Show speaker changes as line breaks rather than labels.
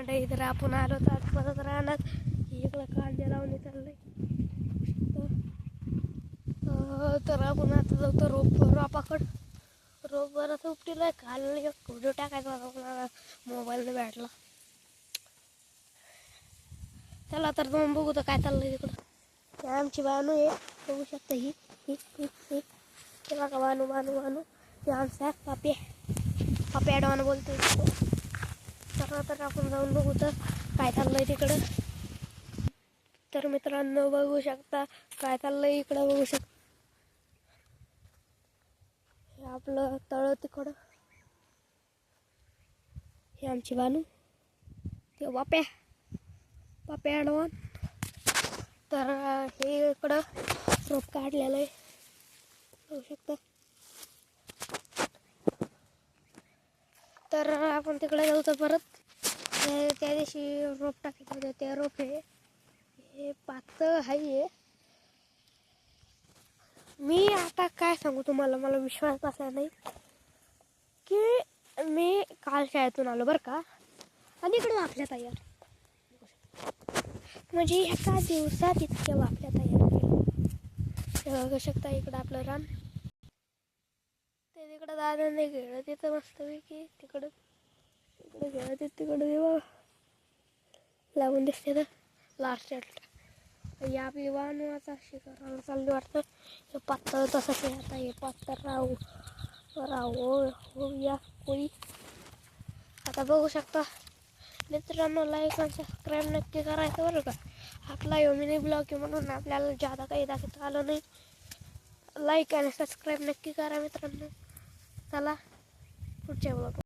मंडळी, तर आपण आलो तर परत राहणार इकडं कांदे लावणे चाललंय. तर आपण आता जातो रोपाकड. रोप बरंच उपटीला काल एक व्हिडिओ टाकायचा होता मला मोबाईलने भेटला. चला तर जाऊन बघू तर काय चाललंय तिकडं. आमची बानू आहे, बघू शकता. ही तेव्हा का बानू ते आमचा पाप्या डॉन बोलतोय. तर आपण जाऊन बघू तर काय चाललंय तिकडं. तर मित्रांनो बघू शकता काय चाललंय इकडं. बघू शकता हे आपलं तळ तिकडं. हे आमची बानू, ते पाप्या डॉन. तर हे इकडं रोप काढलेलं आहे, बघू शकता. तर आपण तिकडे जाऊ तर परत त्या दिवशी रोप टाकायचं होतं ते रोप हे पातळ आहे. मी आता काय सांगू तुम्हाला, मला विश्वास बसला नाही की मी काल शाळेतून आलो बरं का, आणि इकडे वाफल्या तयार. म्हणजे एका दिवसात इतक्या वाफल्या तयार केल्या. बघू शकता इकडं आपलं रान. ते तिकडं दादाने घेणं तिथं मस्तपैकी तिकडं घेणं तिकडं लावून दिसते तर लास्ट साईडला. या आपली वाहनाचा शिकाराला चालली वाटतं. हे पातळ तसंच आहे. आता हे पातळ राहू या कोळी. आता बघू शकता मित्रांनो, लाईक आणि सबस्क्राईब नक्की करायचं बरं का. आपला मिनी ब्लॉग आहे म्हणून आपल्याला जादा काही दाखवता आलं नाही. लाईक आणि सबस्क्राईब नक्की करा मित्रांनो. चला पुढच्या ब्लॉग.